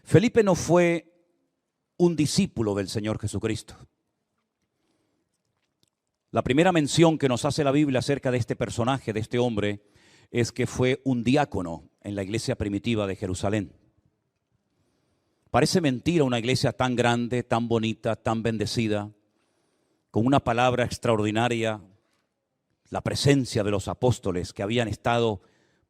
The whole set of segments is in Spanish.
Felipe no fue un discípulo del Señor Jesucristo. La primera mención que nos hace la Biblia acerca de este personaje, de este hombre, es que fue un diácono en la iglesia primitiva de Jerusalén. Parece mentira una iglesia tan grande, tan bonita, tan bendecida, con una palabra extraordinaria, la presencia de los apóstoles que habían estado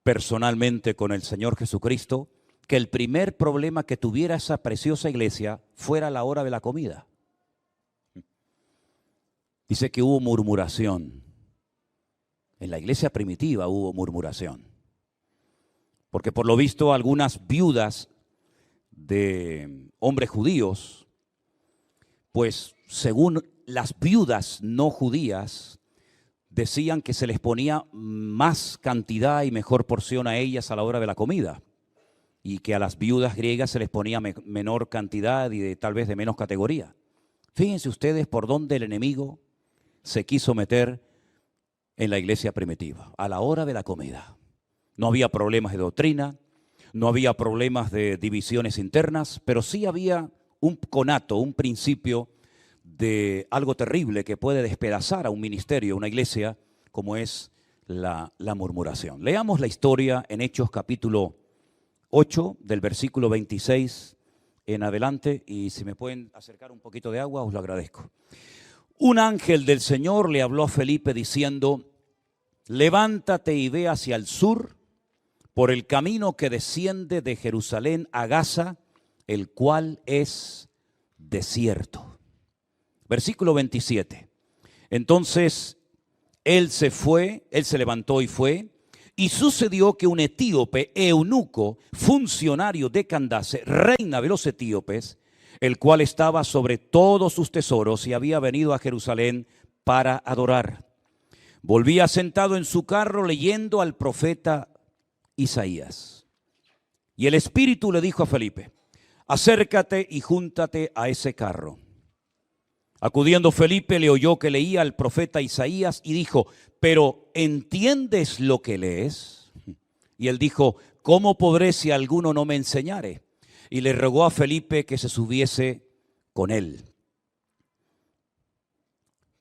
personalmente con el Señor Jesucristo, que el primer problema que tuviera esa preciosa iglesia fuera la hora de la comida. Dice que hubo murmuración. En la iglesia primitiva hubo murmuración. Porque por lo visto algunas viudas de hombres judíos, pues según las viudas no judías, decían que se les ponía más cantidad y mejor porción a ellas a la hora de la comida. Y que a las viudas griegas se les ponía menor cantidad y tal vez de menos categoría. Fíjense ustedes por dónde el enemigo se quiso meter en la iglesia primitiva, a la hora de la comida. No había problemas de doctrina, no había problemas de divisiones internas, pero sí había un conato, un principio de algo terrible que puede despedazar a un ministerio, una iglesia, como es la murmuración. Leamos la historia en Hechos capítulo 8, del versículo 26 en adelante, y si me pueden acercar un poquito de agua, os lo agradezco. Un ángel del Señor le habló a Felipe diciendo: levántate y ve hacia el sur por el camino que desciende de Jerusalén a Gaza, el cual es desierto. Versículo 27. Entonces él se levantó y fue. Y sucedió que un etíope, eunuco, funcionario de Candace, reina de los etíopes, el cual estaba sobre todos sus tesoros y había venido a Jerusalén para adorar, volvía sentado en su carro leyendo al profeta Isaías. Y el Espíritu le dijo a Felipe: acércate y júntate a ese carro. Acudiendo Felipe le oyó que leía al profeta Isaías y dijo: ¿pero entiendes lo que lees? Y él dijo: ¿cómo podré si alguno no me enseñare? Y le rogó a Felipe que se subiese con él,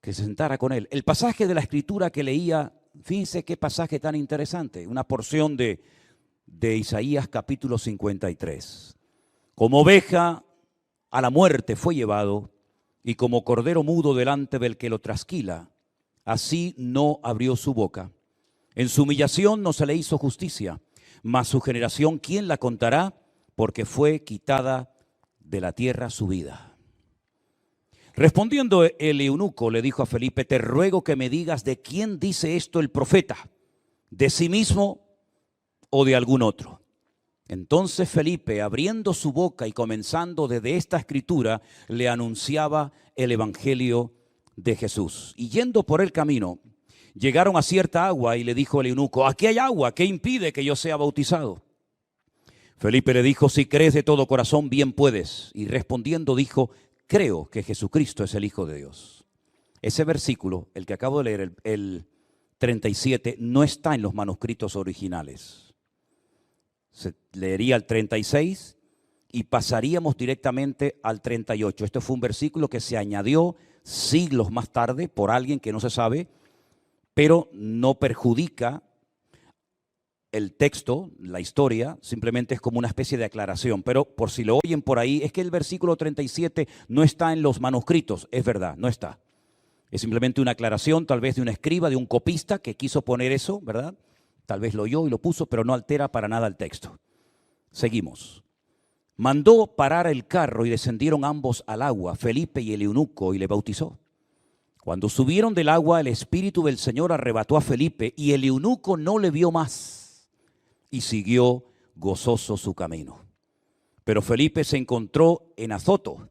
que se sentara con él. El pasaje de la escritura que leía, fíjense qué pasaje tan interesante, una porción de Isaías capítulo 53. Como oveja a la muerte fue llevado, y como cordero mudo delante del que lo trasquila, así no abrió su boca. En su humillación no se le hizo justicia, mas su generación, ¿quién la contará? Porque fue quitada de la tierra su vida. Respondiendo el eunuco le dijo a Felipe: te ruego que me digas de quién dice esto el profeta, de sí mismo o de algún otro. Entonces Felipe, abriendo su boca y comenzando desde esta escritura, le anunciaba el evangelio de Jesús. Y yendo por el camino, llegaron a cierta agua y le dijo el eunuco: aquí hay agua, ¿qué impide que yo sea bautizado? Felipe le dijo: si crees de todo corazón, bien puedes. Y respondiendo dijo: creo que Jesucristo es el Hijo de Dios. Ese versículo, el que acabo de leer, el 37, no está en los manuscritos originales. Se leería el 36 y pasaríamos directamente al 38. Este fue un versículo que se añadió siglos más tarde por alguien que no se sabe, pero no perjudica el texto, la historia, simplemente es como una especie de aclaración. Pero por si lo oyen por ahí, es que el versículo 37 no está en los manuscritos, es verdad, no está. Es simplemente una aclaración, tal vez de un escriba, de un copista que quiso poner eso, ¿verdad? Tal vez lo oyó y lo puso, pero no altera para nada el texto. Seguimos. Mandó parar el carro y descendieron ambos al agua, Felipe y el eunuco, y le bautizó. Cuando subieron del agua, el Espíritu del Señor arrebató a Felipe y el eunuco no le vio más y siguió gozoso su camino. Pero Felipe se encontró en Azoto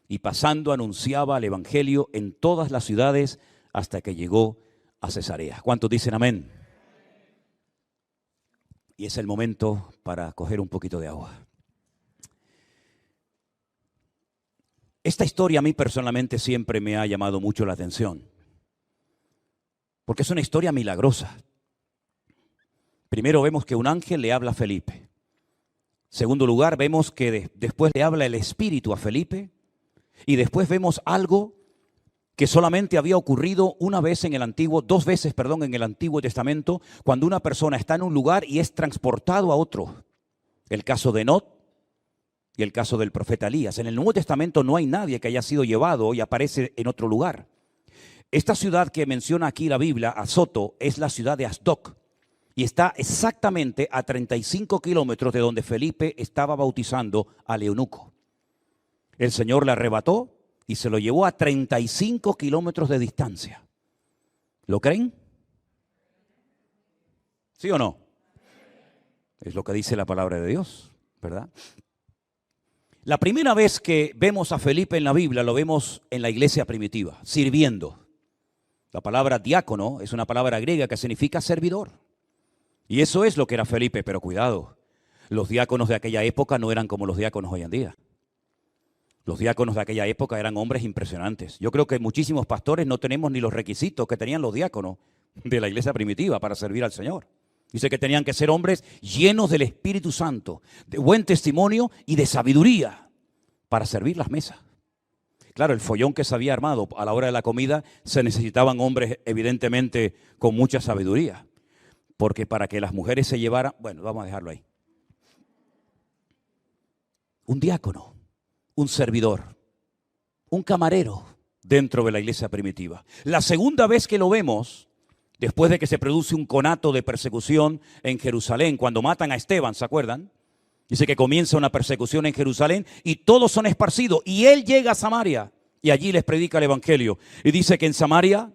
y pasando anunciaba el evangelio en todas las ciudades hasta que llegó a Cesarea. ¿Cuántos dicen amén? Y es el momento para coger un poquito de agua. Esta historia a mí personalmente siempre me ha llamado mucho la atención, porque es una historia milagrosa. Primero vemos que un ángel le habla a Felipe. Segundo lugar, vemos que después le habla el Espíritu a Felipe. Y después vemos algo que solamente había ocurrido dos veces en el Antiguo Testamento, cuando una persona está en un lugar y es transportado a otro. El caso de Not y el caso del profeta Elías. En el Nuevo Testamento no hay nadie que haya sido llevado y aparece en otro lugar. Esta ciudad que menciona aquí la Biblia, Azoto, es la ciudad de Asdod y está exactamente a 35 kilómetros de donde Felipe estaba bautizando al eunuco. El Señor le arrebató y se lo llevó a 35 kilómetros de distancia. ¿Lo creen? ¿Sí o no? Es lo que dice la palabra de Dios, ¿verdad? La primera vez que vemos a Felipe en la Biblia, lo vemos en la iglesia primitiva, sirviendo. La palabra diácono es una palabra griega que significa servidor. Y eso es lo que era Felipe, pero cuidado, los diáconos de aquella época no eran como los diáconos hoy en día. Los diáconos de aquella época eran hombres impresionantes. Yo creo que muchísimos pastores no tenemos ni los requisitos que tenían los diáconos de la iglesia primitiva para servir al Señor. Dice que tenían que ser hombres llenos del Espíritu Santo, de buen testimonio y de sabiduría para servir las mesas. Claro, el follón que se había armado a la hora de la comida, se necesitaban hombres evidentemente con mucha sabiduría. Porque para que las mujeres se llevaran, bueno, vamos a dejarlo ahí. Un diácono, un servidor, un camarero dentro de la iglesia primitiva. La segunda vez que lo vemos, después de que se produce un conato de persecución en Jerusalén, cuando matan a Esteban, ¿se acuerdan? Dice que comienza una persecución en Jerusalén y todos son esparcidos. Y él llega a Samaria y allí les predica el evangelio. Y dice que en Samaria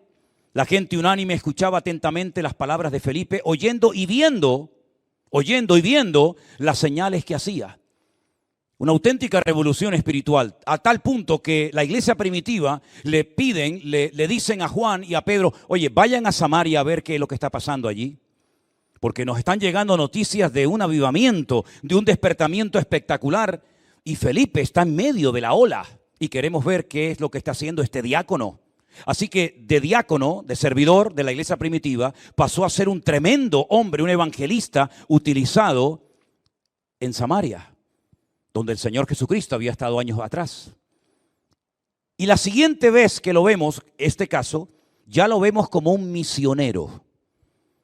la gente unánime escuchaba atentamente las palabras de Felipe, oyendo y viendo las señales que hacía. Una auténtica revolución espiritual, a tal punto que la iglesia primitiva le dicen a Juan y a Pedro, oye, vayan a Samaria a ver qué es lo que está pasando allí. Porque nos están llegando noticias de un avivamiento, de un despertamiento espectacular. Y Felipe está en medio de la ola y queremos ver qué es lo que está haciendo este diácono. Así que de diácono, de servidor de la iglesia primitiva, pasó a ser un tremendo hombre, un evangelista utilizado en Samaria, donde el Señor Jesucristo había estado años atrás. Y la siguiente vez que lo vemos, este caso, ya lo vemos como un misionero.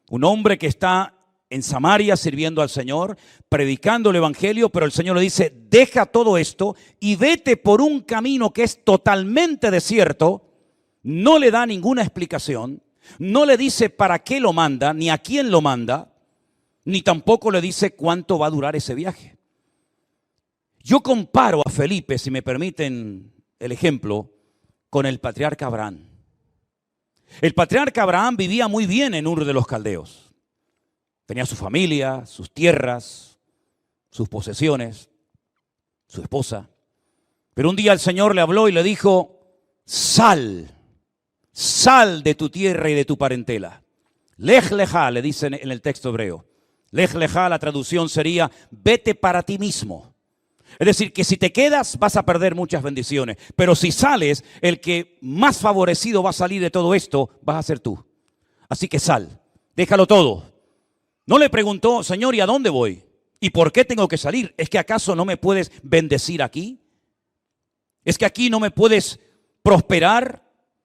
Un hombre que está en Samaria sirviendo al Señor, predicando el evangelio, pero el Señor le dice, deja todo esto y vete por un camino que es totalmente desierto. No le da ninguna explicación, no le dice para qué lo manda, ni a quién lo manda, ni tampoco le dice cuánto va a durar ese viaje. Yo comparo a Felipe, si me permiten el ejemplo, con el patriarca Abraham. El patriarca Abraham vivía muy bien en Ur de los Caldeos. Tenía su familia, sus tierras, sus posesiones, su esposa. Pero un día el Señor le habló y le dijo, sal de tu tierra y de tu parentela. Lej lejá, le dicen en el texto hebreo. Lej lejá, la traducción sería, vete para ti mismo. Es decir, que si te quedas vas a perder muchas bendiciones. Pero si sales, el que más favorecido va a salir de todo esto, vas a ser tú. Así que sal, déjalo todo. No le preguntó, Señor, ¿y a dónde voy? ¿Y por qué tengo que salir? ¿Es que acaso no me puedes bendecir aquí? ¿Es que aquí no me puedes prosperar?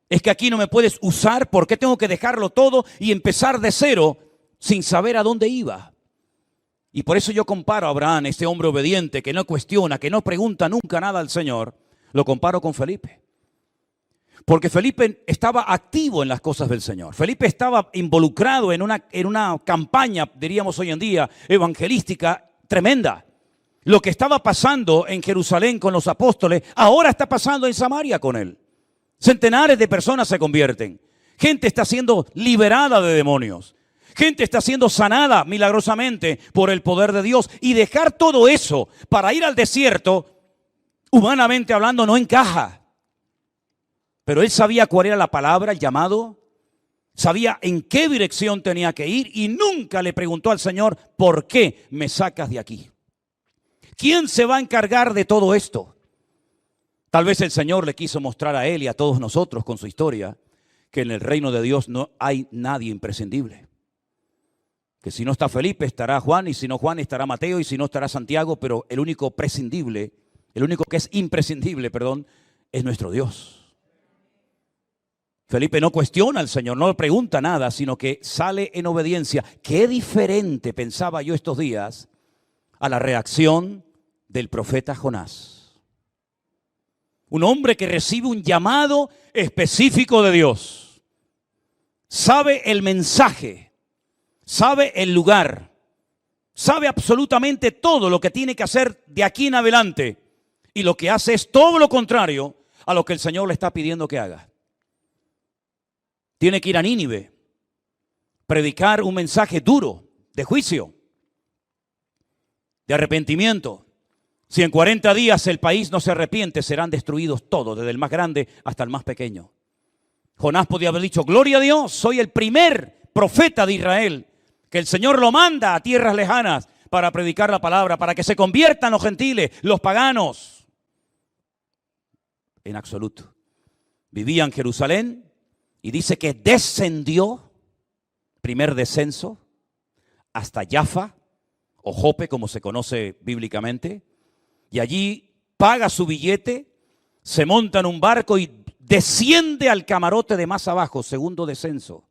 ¿Es que aquí no me puedes usar? ¿Por qué tengo que dejarlo todo y empezar de cero sin saber a dónde iba? Y por eso yo comparo a Abraham, este hombre obediente que no cuestiona, que no pregunta nunca nada al Señor, lo comparo con Felipe. Porque Felipe estaba activo en las cosas del Señor. Felipe estaba involucrado en una campaña, diríamos hoy en día, evangelística tremenda. Lo que estaba pasando en Jerusalén con los apóstoles, ahora está pasando en Samaria con él. Centenares de personas se convierten. Gente está siendo liberada de demonios. Gente está siendo sanada milagrosamente por el poder de Dios. Y dejar todo eso para ir al desierto, humanamente hablando, no encaja. Pero él sabía cuál era la palabra, el llamado. Sabía en qué dirección tenía que ir. Y nunca le preguntó al Señor, ¿por qué me sacas de aquí? ¿Quién se va a encargar de todo esto? Tal vez el Señor le quiso mostrar a él y a todos nosotros con su historia que en el reino de Dios no hay nadie imprescindible. que si no está Felipe estará Juan, y si no Juan estará Mateo, y si no estará Santiago, pero el único prescindible, el único que es imprescindible, perdón, es nuestro Dios. Felipe no cuestiona al Señor, no le pregunta nada, sino que sale en obediencia. Qué diferente, pensaba yo estos días, a la reacción del profeta Jonás. Un hombre que recibe un llamado específico de Dios. Sabe el mensaje, sabe el lugar, sabe absolutamente todo lo que tiene que hacer de aquí en adelante. Y lo que hace es todo lo contrario a lo que el Señor le está pidiendo que haga. Tiene que ir a Nínive, predicar un mensaje duro, de juicio, de arrepentimiento. Si en 40 días el país no se arrepiente, serán destruidos todos, desde el más grande hasta el más pequeño. Jonás podía haber dicho, gloria a Dios, soy el primer profeta de Israel, que el Señor lo manda a tierras lejanas para predicar la palabra, para que se conviertan los gentiles, los paganos. En absoluto. Vivía en Jerusalén. Y dice que descendió, primer descenso, hasta Jaffa, o Jope, como se conoce bíblicamente. Y allí paga su billete, se monta en un barco y desciende al camarote de más abajo, segundo descenso.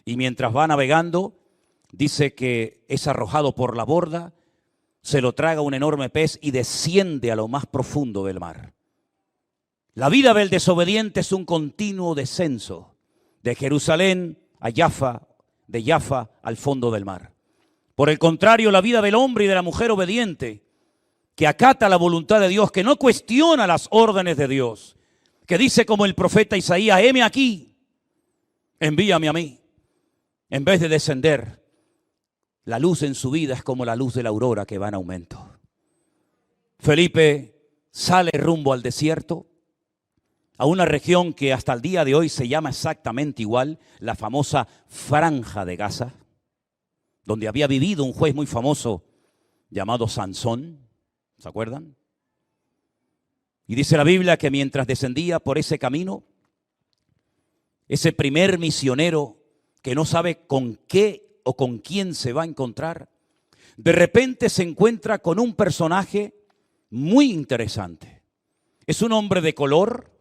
Y mientras va navegando, dice que es arrojado por la borda, se lo traga un enorme pez y desciende a lo más profundo del mar. La vida del desobediente es un continuo descenso. De Jerusalén a Jaffa, de Jaffa al fondo del mar. Por el contrario, la vida del hombre y de la mujer obediente, que acata la voluntad de Dios, que no cuestiona las órdenes de Dios, que dice como el profeta Isaías, heme aquí, envíame a mí. En vez de descender, la luz en su vida es como la luz de la aurora que va en aumento. Felipe sale rumbo al desierto, a una región que hasta el día de hoy se llama exactamente igual, la famosa Franja de Gaza, donde había vivido un juez muy famoso llamado Sansón, ¿se acuerdan? Y dice la Biblia que mientras descendía por ese camino, ese primer misionero que no sabe con qué o con quién se va a encontrar, de repente se encuentra con un personaje muy interesante. Es un hombre de color,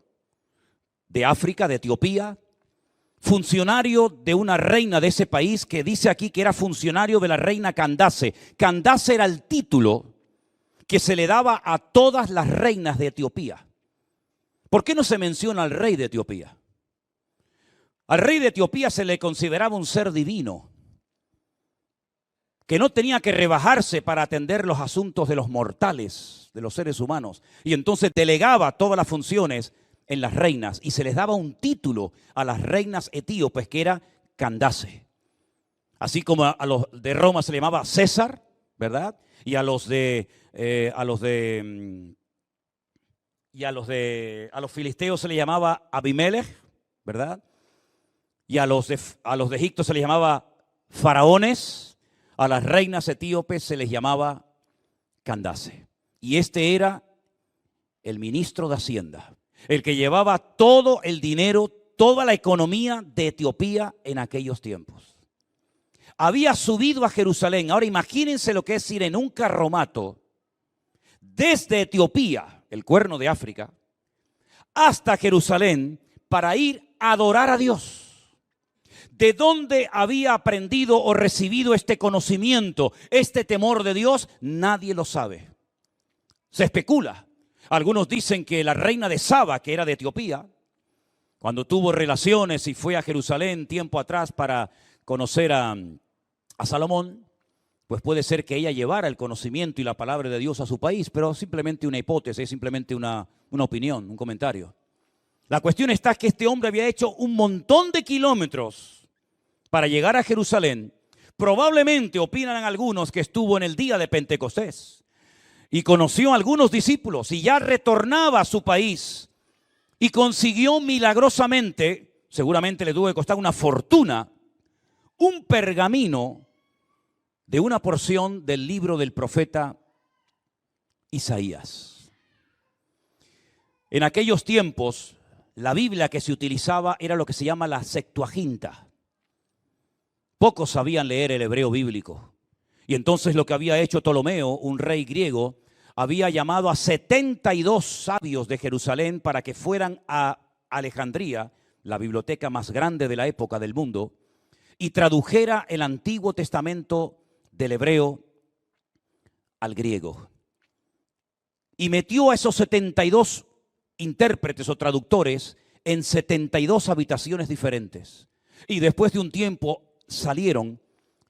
de África, de Etiopía, funcionario de una reina de ese país que dice aquí que era funcionario de la reina Candace. Candace era el título que se le daba a todas las reinas de Etiopía. ¿Por qué no se menciona al rey de Etiopía? Al rey de Etiopía se le consideraba un ser divino, que no tenía que rebajarse para atender los asuntos de los mortales, de los seres humanos, y entonces delegaba todas las funciones en las reinas, y se les daba un título a las reinas etíopes que era Candace. Así como a los de Roma se le llamaba César, ¿verdad? Y a los filisteos se le llamaba Abimelech, ¿verdad? Y a los de Egipto se les llamaba faraones, a las reinas etíopes se les llamaba Candace. Y este era el ministro de Hacienda, el que llevaba todo el dinero, toda la economía de Etiopía en aquellos tiempos. Había subido a Jerusalén. Ahora imagínense lo que es ir en un carromato desde Etiopía, el cuerno de África, hasta Jerusalén para ir a adorar a Dios. ¿De dónde había aprendido o recibido este conocimiento, este temor de Dios? Nadie lo sabe. Se especula. Algunos dicen que la reina de Saba, que era de Etiopía, cuando tuvo relaciones y fue a Jerusalén tiempo atrás para conocer a Salomón, pues puede ser que ella llevara el conocimiento y la palabra de Dios a su país, pero simplemente una hipótesis, simplemente una opinión, un comentario. La cuestión está que este hombre había hecho un montón de kilómetros para llegar a Jerusalén. Probablemente, opinan algunos, que estuvo en el día de Pentecostés y conoció a algunos discípulos y ya retornaba a su país y consiguió milagrosamente, seguramente le tuvo que costar una fortuna, un pergamino de una porción del libro del profeta Isaías. En aquellos tiempos, la Biblia que se utilizaba era lo que se llama la Septuaginta, Pocos sabían leer el hebreo bíblico. Y entonces lo que había hecho Ptolomeo, un rey griego, había llamado a 72 sabios de Jerusalén para que fueran a Alejandría, la biblioteca más grande de la época del mundo, y tradujera el Antiguo Testamento del hebreo al griego. Y metió a esos 72 intérpretes o traductores en 72 habitaciones diferentes. Y después de un tiempo salieron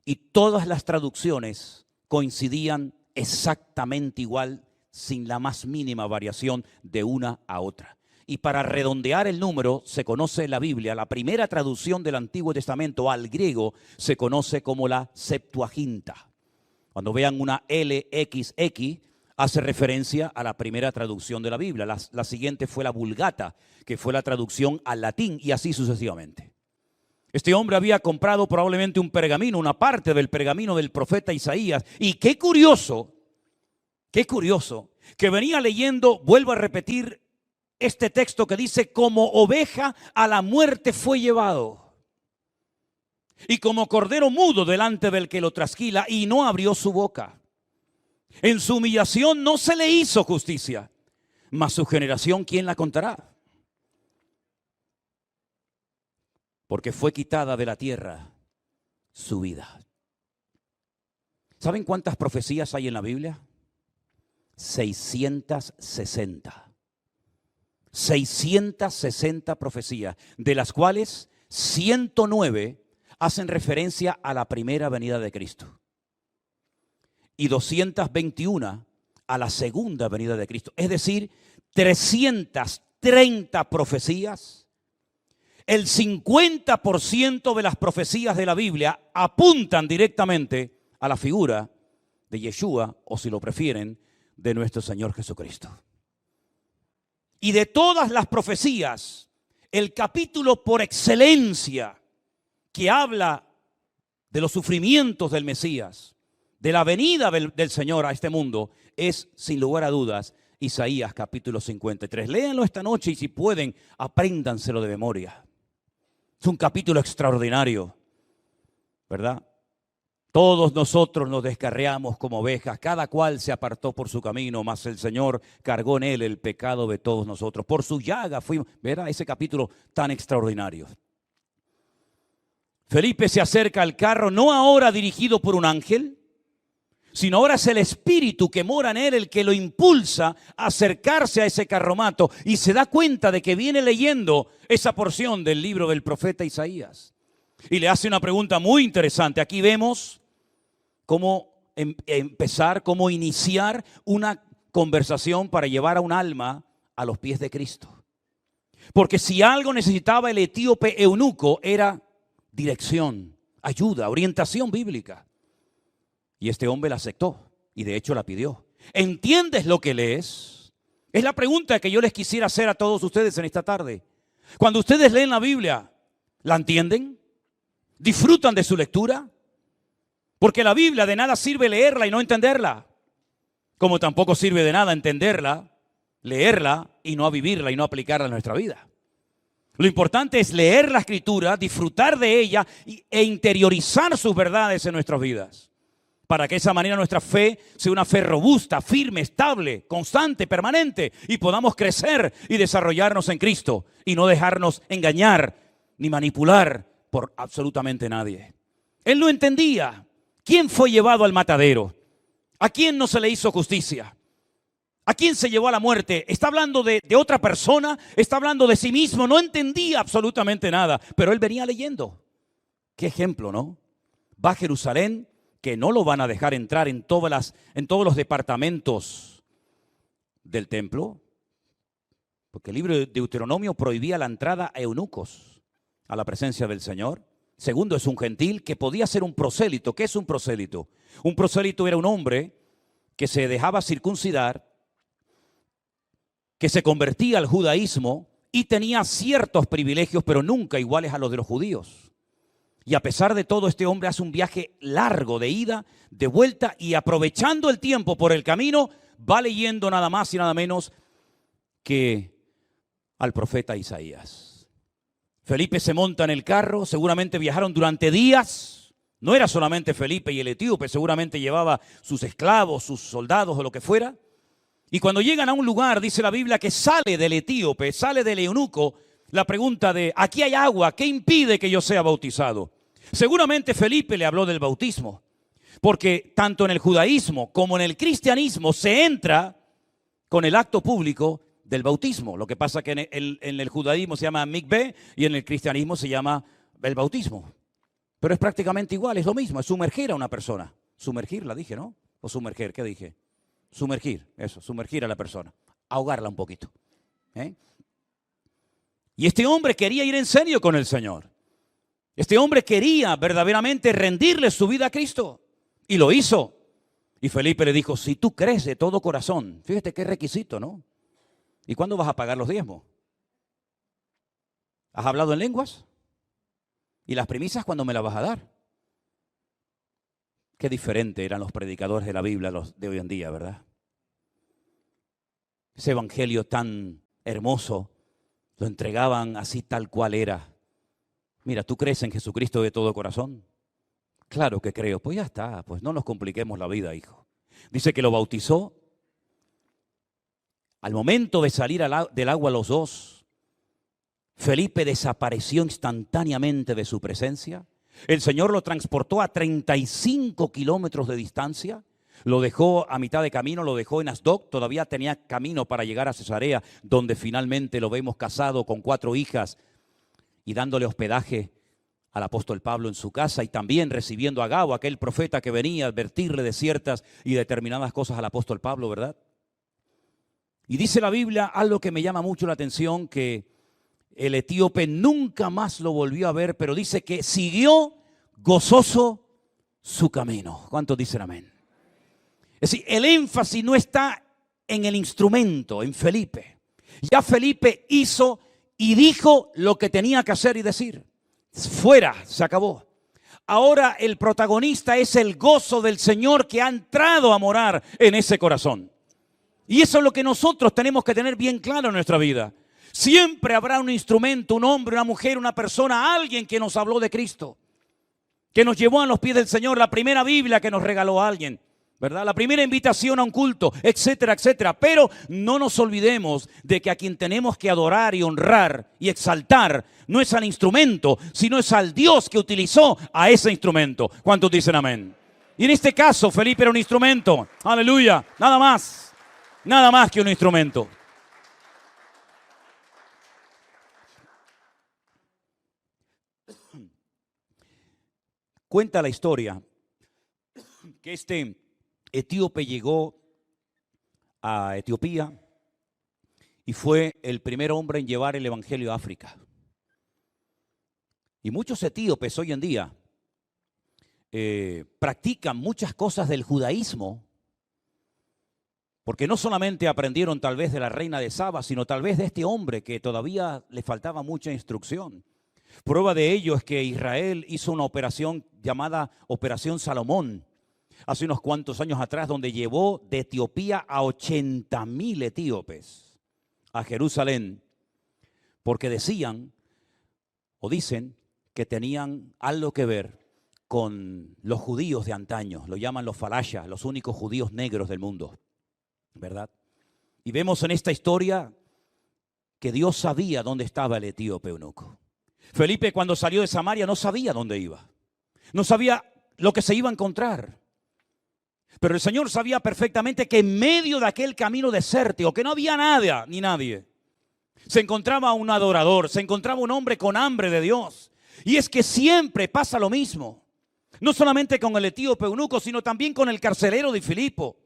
y todas las traducciones coincidían exactamente igual, sin la más mínima variación de una a otra. Y para redondear el número, se conoce en la Biblia, la primera traducción del Antiguo Testamento al griego se conoce como la Septuaginta. Cuando vean una LXX, hace referencia a la primera traducción de la Biblia. La siguiente fue la Vulgata, que fue la traducción al latín, y así sucesivamente. Este hombre había comprado probablemente un pergamino, una parte del pergamino del profeta Isaías. Y qué curioso, que venía leyendo, vuelvo a repetir, este texto que dice, como oveja a la muerte fue llevado, y como cordero mudo delante del que lo trasquila, y no abrió su boca. En su humillación no se le hizo justicia, mas su generación, ¿quién la contará? Porque fue quitada de la tierra su vida. ¿Saben cuántas profecías hay en la Biblia? 660. 660 profecías, de las cuales 109 hacen referencia a la primera venida de Cristo y 221 a la segunda venida de Cristo. Es decir, 330 profecías. El 50% de las profecías de la Biblia apuntan directamente a la figura de Yeshua, o si lo prefieren, de nuestro Señor Jesucristo. Y de todas las profecías, el capítulo por excelencia que habla de los sufrimientos del Mesías, de la venida del Señor a este mundo, es, sin lugar a dudas, Isaías capítulo 53. Léanlo esta noche y si pueden, apréndanselo de memoria. Es un capítulo extraordinario, ¿verdad? Todos nosotros nos descarriamos como ovejas, cada cual se apartó por su camino, mas el Señor cargó en él el pecado de todos nosotros. Por su llaga fuimos, ¿verdad? Ese capítulo tan extraordinario. Felipe se acerca al carro, no ahora dirigido por un ángel, sino ahora es el Espíritu que mora en él el que lo impulsa a acercarse a ese carromato y se da cuenta de que viene leyendo esa porción del libro del profeta Isaías. Y le hace una pregunta muy interesante. Aquí vemos cómo empezar, cómo iniciar una conversación para llevar a un alma a los pies de Cristo. Porque si algo necesitaba el etíope eunuco era dirección, ayuda, orientación bíblica. Y este hombre la aceptó y de hecho la pidió. ¿Entiendes lo que lees? Es la pregunta que yo les quisiera hacer a todos ustedes en esta tarde. Cuando ustedes leen la Biblia, ¿la entienden? ¿Disfrutan de su lectura? Porque la Biblia de nada sirve leerla y no entenderla. Como tampoco sirve de nada entenderla, leerla y no vivirla y no aplicarla en nuestra vida. Lo importante es leer la Escritura, disfrutar de ella e interiorizar sus verdades en nuestras vidas. Para que de esa manera nuestra fe sea una fe robusta, firme, estable, constante, permanente y podamos crecer y desarrollarnos en Cristo y no dejarnos engañar ni manipular por absolutamente nadie. Él no entendía quién fue llevado al matadero, a quién no se le hizo justicia, a quién se llevó a la muerte. Está hablando de otra persona, está hablando de sí mismo, no entendía absolutamente nada, pero él venía leyendo. Qué ejemplo, ¿no? Va a Jerusalén, que no lo van a dejar entrar en todos los departamentos del templo, porque el libro de Deuteronomio prohibía la entrada a eunucos a la presencia del Señor. Segundo, es un gentil que podía ser un prosélito. ¿Qué es un prosélito? Un prosélito era un hombre que se dejaba circuncidar, que se convertía al judaísmo y tenía ciertos privilegios, pero nunca iguales a los de los judíos. Y a pesar de todo, este hombre hace un viaje largo de ida, de vuelta, y aprovechando el tiempo por el camino, va leyendo nada más y nada menos que al profeta Isaías. Felipe se monta en el carro, seguramente viajaron durante días, No era solamente Felipe y el etíope, seguramente llevaba sus esclavos, sus soldados o lo que fuera. Y cuando llegan a un lugar, dice la Biblia, que sale del etíope, sale del eunuco, la pregunta de, aquí hay agua, ¿qué impide que yo sea bautizado? Seguramente Felipe le habló del bautismo, porque tanto en el judaísmo como en el cristianismo se entra con el acto público del bautismo. Lo que pasa que en el judaísmo se llama mikveh y en el cristianismo se llama el bautismo. Pero es prácticamente igual, es lo mismo, es sumergir a una persona. Sumergirla, dije, ¿no? O sumergir, ¿qué dije? Sumergir, eso, sumergir a la persona, ahogarla un poquito. Y este hombre quería ir en serio con el Señor. Este hombre quería verdaderamente rendirle su vida a Cristo. Y lo hizo. Y Felipe le dijo, si tú crees de todo corazón, fíjate qué requisito, ¿no? ¿Y cuándo vas a pagar los diezmos? ¿Has hablado en lenguas? ¿Y las primicias cuándo me las vas a dar? Qué diferente eran los predicadores de la Biblia los de hoy en día, ¿verdad? Ese evangelio tan hermoso, lo entregaban así tal cual era. Mira, ¿tú crees en Jesucristo de todo corazón? Claro que creo. Pues ya está, pues no nos compliquemos la vida, hijo. Dice que lo bautizó. Al momento de salir del agua los dos, Felipe desapareció instantáneamente de su presencia. El Señor lo transportó a 35 kilómetros de distancia. Lo dejó a mitad de camino, lo dejó en Asdod. Todavía tenía camino para llegar a Cesarea, donde finalmente lo vemos casado con 4 hijas y dándole hospedaje al apóstol Pablo en su casa y también recibiendo a Agabo, aquel profeta que venía a advertirle de ciertas y determinadas cosas al apóstol Pablo, ¿verdad? Y dice la Biblia algo que me llama mucho la atención, que el etíope nunca más lo volvió a ver, pero dice que siguió gozoso su camino. ¿Cuántos dicen amén? Es decir, el énfasis no está en el instrumento, en Felipe. Ya Felipe hizo y dijo lo que tenía que hacer y decir. Fuera, se acabó. Ahora el protagonista es el gozo del Señor que ha entrado a morar en ese corazón. Y eso es lo que nosotros tenemos que tener bien claro en nuestra vida. Siempre habrá un instrumento, un hombre, una mujer, una persona, alguien que nos habló de Cristo, que nos llevó a los pies del Señor, la primera Biblia que nos regaló a alguien, ¿verdad? La primera invitación a un culto, etcétera, etcétera. Pero no nos olvidemos de que a quien tenemos que adorar y honrar y exaltar no es al instrumento, sino es al Dios que utilizó a ese instrumento. ¿Cuántos dicen amén? Y en este caso, Felipe era un instrumento. Aleluya, nada más que un instrumento. Cuenta la historia que este etíope llegó a Etiopía y fue el primer hombre en llevar el evangelio a África. Y muchos etíopes hoy en día practican muchas cosas del judaísmo, porque no solamente aprendieron tal vez de la reina de Saba, sino tal vez de este hombre que todavía le faltaba mucha instrucción. Prueba de ello es que Israel hizo una operación llamada Operación Salomón hace unos cuantos años atrás, donde llevó de Etiopía a 80,000 etíopes a Jerusalén, porque decían o dicen que tenían algo que ver con los judíos de antaño. Lo llaman los falashas, los únicos judíos negros del mundo, ¿verdad? Y vemos en esta historia que Dios sabía dónde estaba el etíope eunuco. Felipe, cuando salió de Samaria, no sabía dónde iba. No sabía lo que se iba a encontrar. Pero el Señor sabía perfectamente que en medio de aquel camino desértico, que no había nada ni nadie, se encontraba un adorador, se encontraba un hombre con hambre de Dios. Y es que siempre pasa lo mismo. No solamente con el etíope eunuco, sino también con el carcelero de Filipo.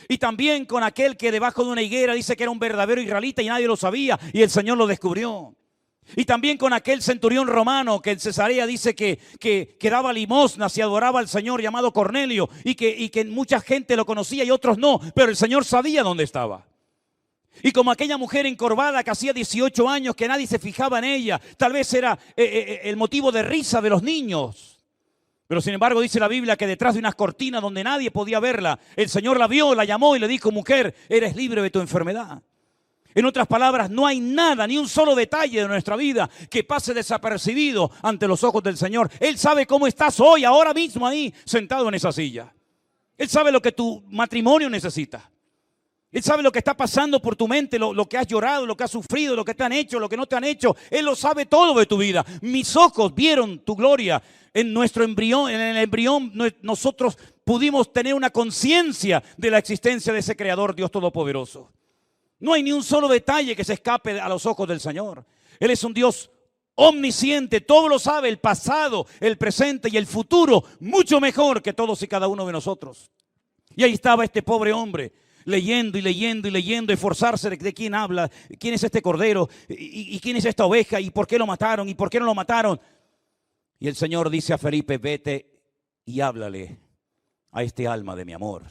Y también con aquel que debajo de una higuera dice que era un verdadero israelita y nadie lo sabía y el Señor lo descubrió. Y también con aquel centurión romano que en Cesarea dice que daba limosnas y adoraba al Señor, llamado Cornelio, y que mucha gente lo conocía y otros no, pero el Señor sabía dónde estaba. Y como aquella mujer encorvada que hacía 18 años que nadie se fijaba en ella, tal vez era el motivo de risa de los niños. Pero sin embargo dice la Biblia que detrás de unas cortinas donde nadie podía verla, el Señor la vio, la llamó y le dijo: mujer, eres libre de tu enfermedad. En otras palabras, no hay nada, ni un solo detalle de nuestra vida que pase desapercibido ante los ojos del Señor. Él sabe cómo estás hoy, ahora mismo ahí, sentado en esa silla. Él sabe lo que tu matrimonio necesita. Él sabe lo que está pasando por tu mente, lo que has llorado, lo que has sufrido, lo que te han hecho, lo que no te han hecho. Él lo sabe todo de tu vida. Mis ojos vieron tu gloria en nuestro embrión. En el embrión nosotros pudimos tener una conciencia de la existencia de ese Creador, Dios Todopoderoso. No hay ni un solo detalle que se escape a los ojos del Señor. Él es un Dios omnisciente, todo lo sabe, el pasado, el presente y el futuro, mucho mejor que todos y cada uno de nosotros. Y ahí estaba este pobre hombre, leyendo y leyendo y leyendo, esforzarse de quién habla, quién es este cordero y quién es esta oveja y por qué lo mataron y por qué no lo mataron. Y el Señor dice a Felipe, vete y háblale a este alma de mi amor,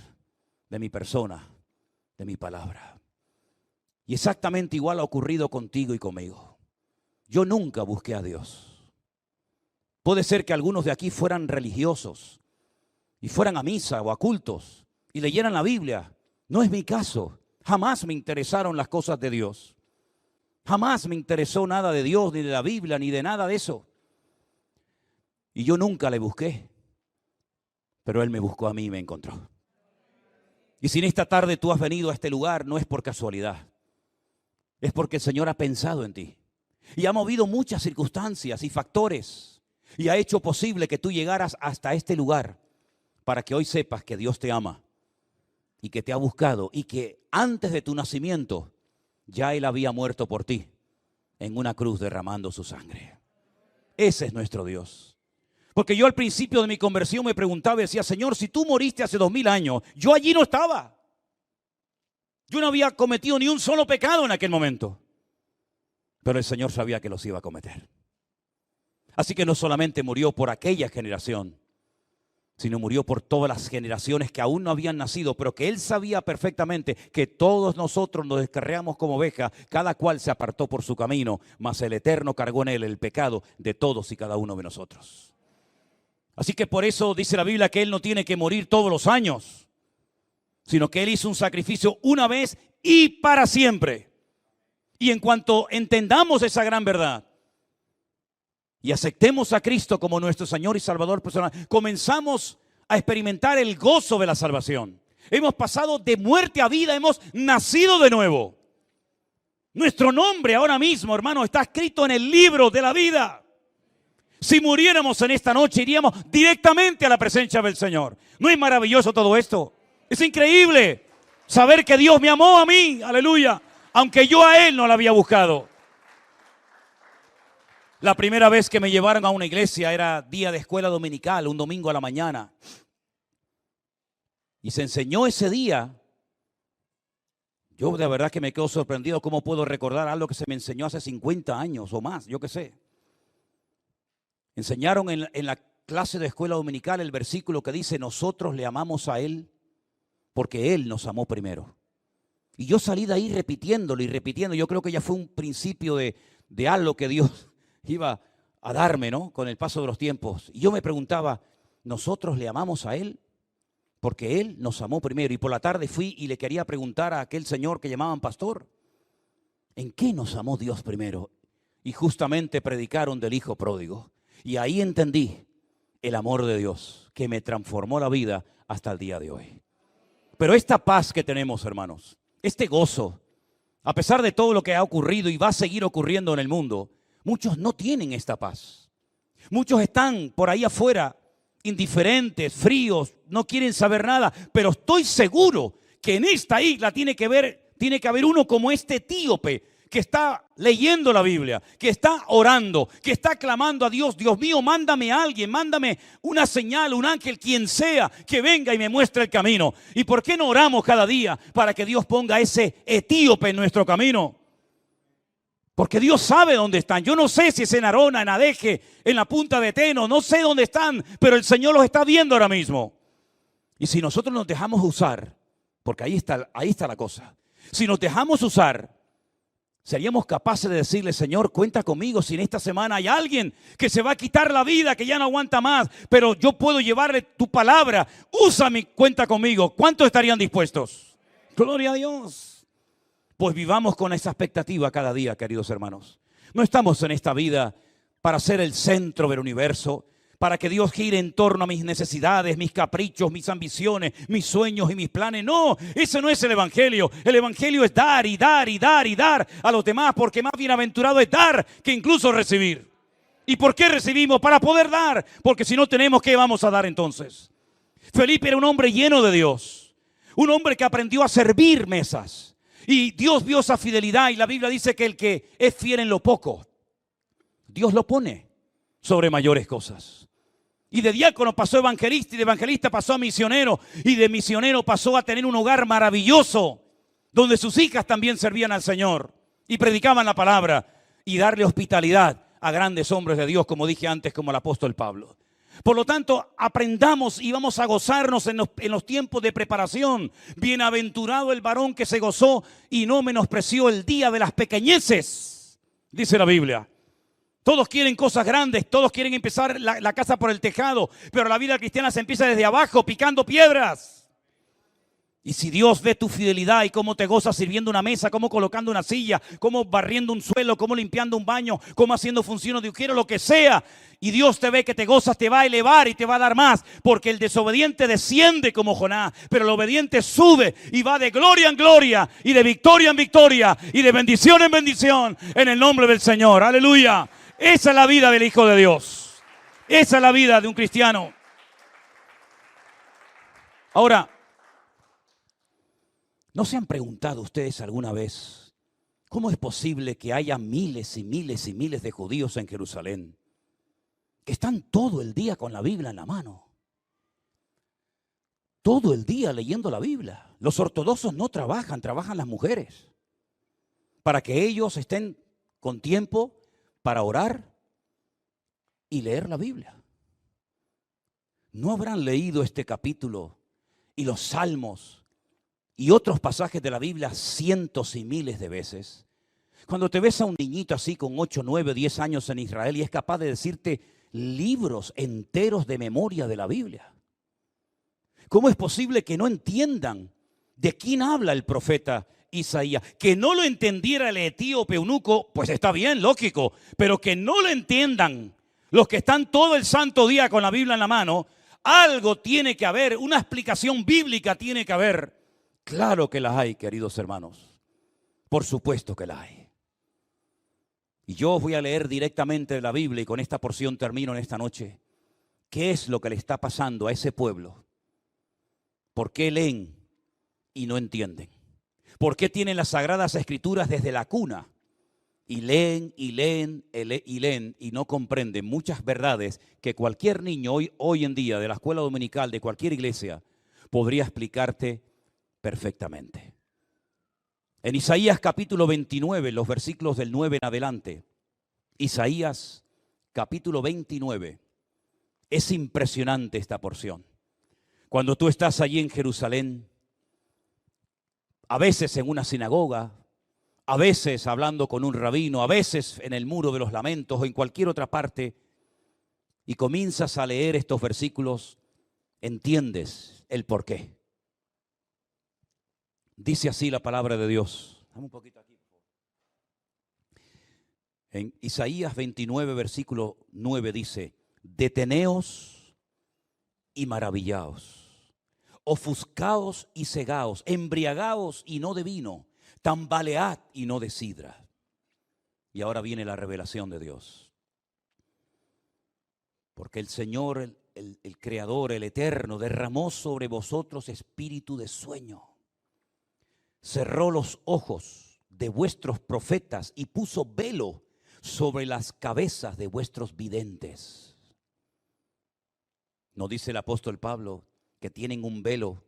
de mi persona, de mi palabra. Y exactamente igual ha ocurrido contigo y conmigo. Yo nunca busqué a Dios. Puede ser que algunos de aquí fueran religiosos y fueran a misa o a cultos y leyeran la Biblia. No es mi caso. Jamás me interesaron las cosas de Dios. Jamás me interesó nada de Dios, ni de la Biblia, ni de nada de eso. Y yo nunca le busqué. Pero Él me buscó a mí y me encontró. Y si en esta tarde tú has venido a este lugar, no es por casualidad. Es porque el Señor ha pensado en ti. Y ha movido muchas circunstancias y factores. Y ha hecho posible que tú llegaras hasta este lugar. Para que hoy sepas que Dios te ama. Y que te ha buscado. Y que antes de tu nacimiento ya Él había muerto por ti. En una cruz derramando su sangre. Ese es nuestro Dios. Porque yo al principio de mi conversión me preguntaba y decía, Señor, si tú moriste hace 2000 años, yo allí no estaba. Yo no había cometido ni un solo pecado en aquel momento. Pero el Señor sabía que los iba a cometer. Así que no solamente murió por aquella generación, sino murió por todas las generaciones que aún no habían nacido, pero que Él sabía perfectamente que todos nosotros nos descarriamos como ovejas, cada cual se apartó por su camino, mas el Eterno cargó en Él el pecado de todos y cada uno de nosotros. Así que por eso dice la Biblia que Él no tiene que morir todos los años, sino que Él hizo un sacrificio una vez y para siempre. Y en cuanto entendamos esa gran verdad y aceptemos a Cristo como nuestro Señor y Salvador personal, comenzamos a experimentar el gozo de la salvación. Hemos pasado de muerte a vida, hemos nacido de nuevo. Nuestro nombre ahora mismo, hermano, está escrito en el libro de la vida. Si muriéramos en esta noche, iríamos directamente a la presencia del Señor. ¿No es maravilloso todo esto? Es increíble saber que Dios me amó a mí, aleluya, aunque yo a Él no la había buscado. La primera vez que me llevaron a una iglesia era día de escuela dominical, un domingo a la mañana. Y se enseñó ese día. Yo de verdad que me quedo sorprendido cómo puedo recordar algo que se me enseñó hace 50 años o más, yo qué sé. Enseñaron en la clase de escuela dominical el versículo que dice, nosotros le amamos a Él porque Él nos amó primero. Y yo salí de ahí repitiéndolo y repitiendo. Yo creo que ya fue un principio de algo que Dios iba a darme, ¿no? Con el paso de los tiempos. Y yo me preguntaba, ¿nosotros le amamos a Él? Porque Él nos amó primero. Y por la tarde fui y le quería preguntar a aquel señor que llamaban pastor, ¿en qué nos amó Dios primero? Y justamente predicaron del Hijo Pródigo. Y ahí entendí el amor de Dios que me transformó la vida hasta el día de hoy. Pero esta paz que tenemos, hermanos, este gozo, a pesar de todo lo que ha ocurrido y va a seguir ocurriendo en el mundo, muchos no tienen esta paz. Muchos están por ahí afuera, indiferentes, fríos, no quieren saber nada. Pero estoy seguro que en esta isla tiene que haber uno como este etíope, que está leyendo la Biblia, que está orando, que está clamando a Dios, Dios mío, mándame a alguien, mándame una señal, un ángel, quien sea, que venga y me muestre el camino. ¿Y por qué no oramos cada día para que Dios ponga ese etíope en nuestro camino? Porque Dios sabe dónde están. Yo no sé si es en Arona, en Adeje, en la punta de Teno, no sé dónde están, pero el Señor los está viendo ahora mismo. Y si nosotros nos dejamos usar, porque ahí está la cosa, si nos dejamos usar, seríamos capaces de decirle, Señor, cuenta conmigo. Si en esta semana hay alguien que se va a quitar la vida, que ya no aguanta más, pero yo puedo llevarle tu palabra, úsame, cuenta conmigo. ¿Cuántos estarían dispuestos? Gloria a Dios. Pues vivamos con esa expectativa cada día, queridos hermanos. No estamos en esta vida para ser el centro del universo, para que Dios gire en torno a mis necesidades, mis caprichos, mis ambiciones, mis sueños y mis planes. No, ese no es el Evangelio. El Evangelio es dar y dar y dar y dar a los demás, porque más bienaventurado es dar que incluso recibir. ¿Y por qué recibimos? Para poder dar, porque si no tenemos, ¿qué vamos a dar entonces? Felipe era un hombre lleno de Dios, un hombre que aprendió a servir mesas. Y Dios vio esa fidelidad, y la Biblia dice que el que es fiel en lo poco, Dios lo pone sobre mayores cosas. Y de diácono pasó a evangelista, y de evangelista pasó a misionero, y de misionero pasó a tener un hogar maravilloso, donde sus hijas también servían al Señor y predicaban la palabra y darle hospitalidad a grandes hombres de Dios, como dije antes, como el apóstol Pablo. Por lo tanto, aprendamos y vamos a gozarnos en los tiempos de preparación. Bienaventurado el varón que se gozó y no menospreció el día de las pequeñeces, dice la Biblia. Todos quieren cosas grandes, todos quieren empezar la casa por el tejado, pero la vida cristiana se empieza desde abajo, picando piedras. Y si Dios ve tu fidelidad y cómo te gozas sirviendo una mesa, cómo colocando una silla, cómo barriendo un suelo, cómo limpiando un baño, cómo haciendo funciones de quiero lo que sea, y Dios te ve que te gozas, te va a elevar y te va a dar más, porque el desobediente desciende como Jonás, pero el obediente sube y va de gloria en gloria y de victoria en victoria y de bendición en bendición en el nombre del Señor. Aleluya. Esa es la vida del Hijo de Dios. Esa es la vida de un cristiano. Ahora, ¿no se han preguntado ustedes alguna vez cómo es posible que haya miles y miles y miles de judíos en Jerusalén que están todo el día con la Biblia en la mano? Todo el día leyendo la Biblia. Los ortodoxos no trabajan, trabajan las mujeres. Para que ellos estén con tiempo para orar y leer la Biblia. ¿No habrán leído este capítulo y los salmos y otros pasajes de la Biblia cientos y miles de veces? Cuando te ves a un niñito así con 8, 9, 10 años en Israel y es capaz de decirte libros enteros de memoria de la Biblia, ¿cómo es posible que no entiendan de quién habla el profeta Isaías? Que no lo entendiera el etíope eunuco, pues está bien, lógico, pero que no lo entiendan los que están todo el santo día con la Biblia en la mano, algo tiene que haber, una explicación bíblica tiene que haber. Claro que las hay, queridos hermanos, por supuesto que las hay. Y yo os voy a leer directamente de la Biblia y con esta porción termino en esta noche. ¿Qué es lo que le está pasando a ese pueblo? ¿Por qué leen y no entienden? ¿Por qué tienen las Sagradas Escrituras desde la cuna? Y leen y leen y leen y no comprenden muchas verdades que cualquier niño hoy en día de la escuela dominical, de cualquier iglesia, podría explicarte perfectamente. En Isaías capítulo 29, los versículos del 9 en adelante, Isaías capítulo 29, es impresionante esta porción. Cuando tú estás allí en Jerusalén, a veces en una sinagoga, a veces hablando con un rabino, a veces en el muro de los lamentos o en cualquier otra parte, y comienzas a leer estos versículos, entiendes el porqué. Dice así la palabra de Dios. Dame un poquito aquí. En Isaías 29, versículo 9 dice: deteneos y maravillaos, ofuscaos y cegaos, embriagaos y no de vino, tambalead y no de sidra. Y ahora viene la revelación de Dios. Porque el Señor, el Creador, el Eterno, derramó sobre vosotros espíritu de sueño. Cerró los ojos de vuestros profetas y puso velo sobre las cabezas de vuestros videntes. ¿No dice el apóstol Pablo que tienen un velo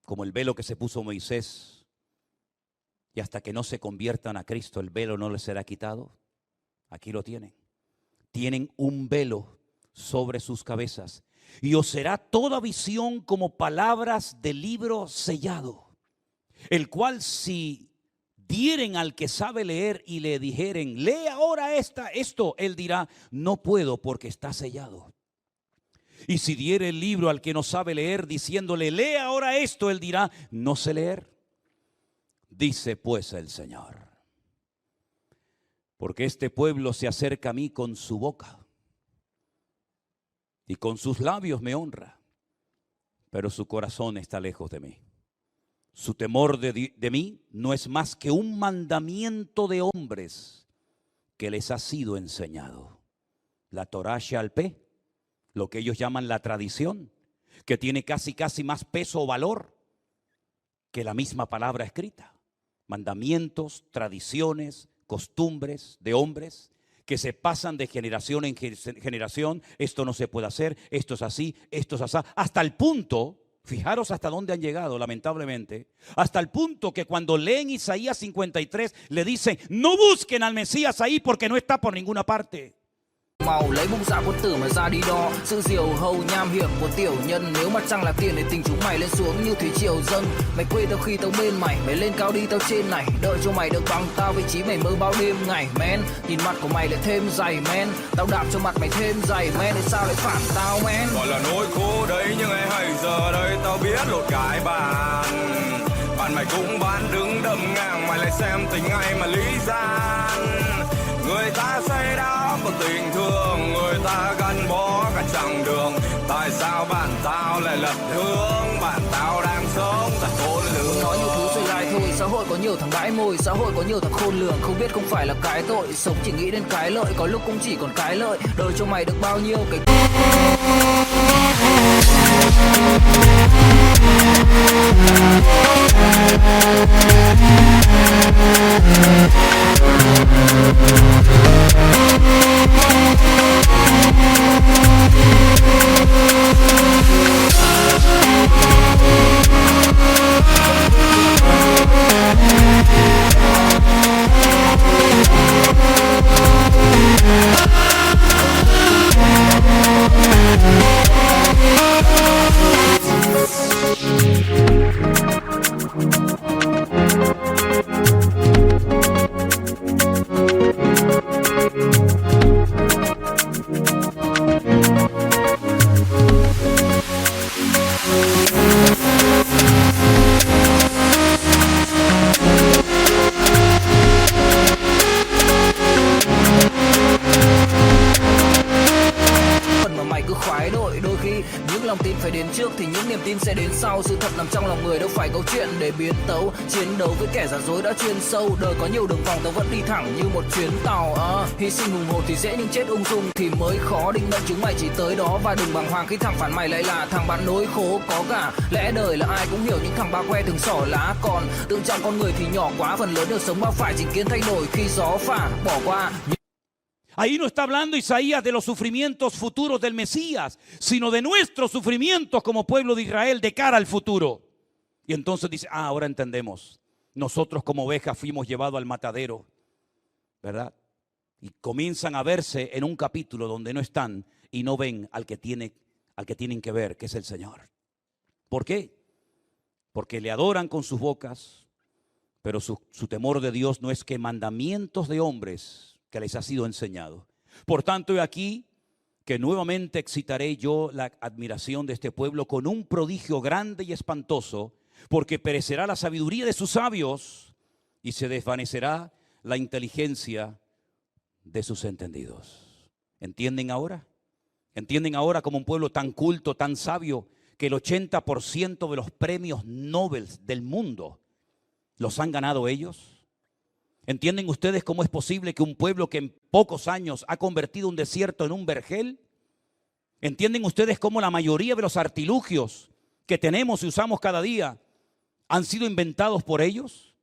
como el velo que se puso Moisés? Y hasta que no se conviertan a Cristo, el velo no les será quitado. Aquí lo tienen. Tienen un velo sobre sus cabezas. Y os será toda visión como palabras de libro sellado, el cual si dieren al que sabe leer y le dijeren, lee ahora esto, él dirá, no puedo porque está sellado. Y si diere el libro al que no sabe leer, diciéndole, lee ahora esto, él dirá, no sé leer. dice pues el Señor. Porque este pueblo se acerca a mí con su boca y con sus labios me honra, pero su corazón está lejos de mí. Su temor de mí no es más que un mandamiento de hombres que les ha sido enseñado. La Torá She'al-Peh, lo que ellos llaman la tradición, que tiene casi más peso o valor que la misma palabra escrita. Mandamientos, tradiciones, costumbres de hombres que se pasan de generación en generación. Esto no se puede hacer, esto es así, esto es así, hasta el punto, fijaros hasta dónde han llegado lamentablemente, hasta el punto que cuando leen Isaías 53 le dicen, no busquen al Mesías ahí porque no está por ninguna parte. Màu lấy bút dạ quân tử mà ra đi đo sự diều hầu nham hiểm của tiểu nhân, nếu mặt trăng là tiền để tình chúng mày lên xuống như thủy triều dâng. Mày quê tao khi tao bên mày, mày lên cao đi tao trên này, đợi cho mày được bằng tao vị trí mày mơ bao đêm ngày men. Nhìn mặt của mày lại thêm dày men, tao đạp cho mặt mày thêm dày men, để sao lại phản tao men. Gọi là nỗi khổ đấy nhưng ai hay giờ đây tao biết lột cái bàn. Bạn mày cũng bán đứng đâm ngang, mày lại xem tình ai mà lý gian. Người ta say đắm một tình thương, người ta gắn bó cả chặng đường. Tại sao bạn tao lại lật hướng, bạn tao đang sống thật khôn lường. Nói nhiều thứ rồi lại thôi, xã hội có nhiều thằng gái môi, xã hội có nhiều thằng khôn lường. Không biết không phải là cái tội, sống chỉ nghĩ đến cái lợi, có lúc cũng chỉ còn cái lợi. Đời cho mày được bao nhiêu cái thì những niềm tin sẽ đến sau. Sự thật nằm trong lòng người, đâu phải câu chuyện để biến tấu. Chiến đấu với kẻ giả dối đã chuyên sâu, đời có nhiều đường vòng tao vẫn đi thẳng như một chuyến tàu. Hy sinh hùng hồn thì dễ nhưng chết ung dung thì mới khó. Định mệnh chúng mày chỉ tới đó và đừng bàng hoàng khi thằng phản mày lại là thằng bạn nối khố có cả. Lẽ đời là ai cũng hiểu, những thằng ba que thường xỏ lá, còn tự trọng con người thì nhỏ quá. Phần lớn đều sống bao phải chính kiến thay đổi khi gió phả bỏ qua. Ahí no está hablando Isaías de los sufrimientos futuros del Mesías, sino de nuestros sufrimientos como pueblo de Israel de cara al futuro. Y entonces dice, ahora entendemos. Nosotros como ovejas fuimos llevados al matadero, ¿verdad? Y comienzan a verse en un capítulo donde no están y no ven al que tienen que ver, que es el Señor. ¿Por qué? Porque le adoran con sus bocas, pero su temor de Dios no es que mandamientos de hombres que les ha sido enseñado. Por tanto, he aquí que nuevamente excitaré yo la admiración de este pueblo con un prodigio grande y espantoso, porque perecerá la sabiduría de sus sabios y se desvanecerá la inteligencia de sus entendidos. ¿Entienden ahora? ¿Entienden ahora como un pueblo tan culto, tan sabio, que el 80% de los premios Nobel del mundo los han ganado ellos? ¿Entienden ustedes cómo es posible que un pueblo que en pocos años ha convertido un desierto en un vergel? ¿Entienden ustedes cómo la mayoría de los artilugios que tenemos y usamos cada día han sido inventados por ellos?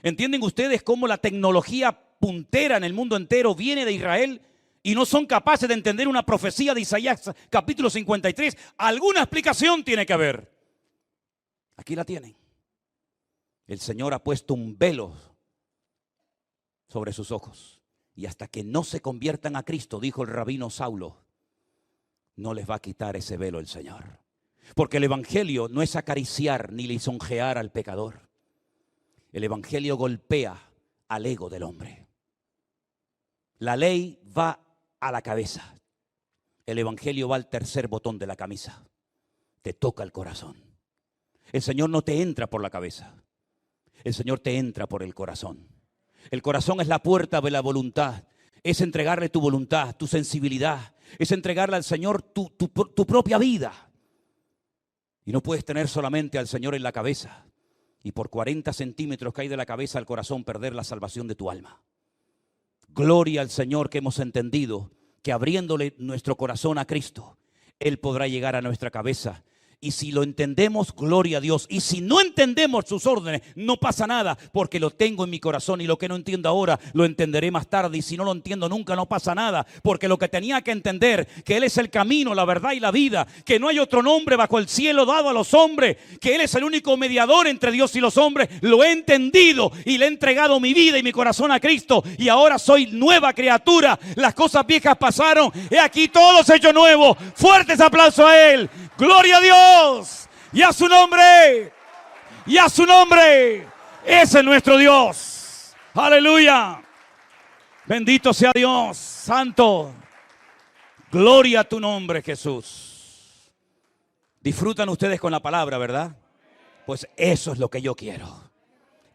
¿Entienden ustedes cómo la tecnología puntera en el mundo entero viene de Israel y no son capaces de entender una profecía de Isaías capítulo 53? Alguna explicación tiene que haber. Aquí la tienen. El Señor ha puesto un velo sobre sus ojos. Y hasta que no se conviertan a Cristo, dijo el rabino Saulo, no les va a quitar ese velo el Señor. Porque el evangelio no es acariciar ni lisonjear al pecador. El evangelio golpea al ego del hombre. La ley va a la cabeza. El evangelio va al tercer botón de la camisa. Te toca el corazón. El Señor no te entra por la cabeza. el Señor te entra por el corazón. El corazón es la puerta de la voluntad. Es entregarle tu voluntad, tu sensibilidad. Es entregarle al Señor tu propia vida. Y no puedes tener solamente al Señor en la cabeza y por 40 centímetros que hay de la cabeza al corazón perder la salvación de tu alma. Gloria al Señor que hemos entendido que abriéndole nuestro corazón a Cristo, Él podrá llegar a nuestra cabeza. Y si lo entendemos, gloria a Dios. Y si no entendemos sus órdenes, no pasa nada, porque lo tengo en mi corazón y lo que no entiendo ahora, lo entenderé más tarde. Y si no lo entiendo nunca, no pasa nada, porque lo que tenía que entender, que Él es el camino, la verdad y la vida, que no hay otro nombre bajo el cielo dado a los hombres, que Él es el único mediador entre Dios y los hombres, lo he entendido y le he entregado mi vida y mi corazón a Cristo. Y ahora soy nueva criatura. Las cosas viejas pasaron, he aquí todo se ha hecho nuevo. Fuertes aplausos a Él. Gloria a Dios. Y a su nombre, y a su nombre. Ese es nuestro Dios. Aleluya. Bendito sea Dios, santo. Gloria a tu nombre, Jesús. Disfrutan ustedes con la palabra, ¿verdad? Pues eso es lo que yo quiero.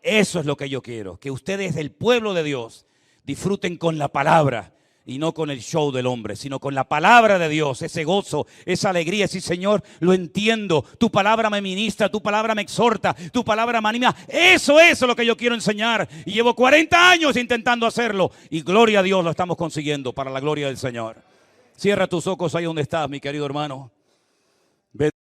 Eso es lo que yo quiero. Que ustedes del pueblo de Dios disfruten con la palabra. Y no con el show del hombre, sino con la palabra de Dios, ese gozo, esa alegría. Sí, Señor, lo entiendo. Tu palabra me ministra, tu palabra me exhorta, tu palabra me anima. Eso es lo que yo quiero enseñar. Y llevo 40 años intentando hacerlo. Y gloria a Dios lo estamos consiguiendo para la gloria del Señor. Cierra tus ojos ahí donde estás, mi querido hermano.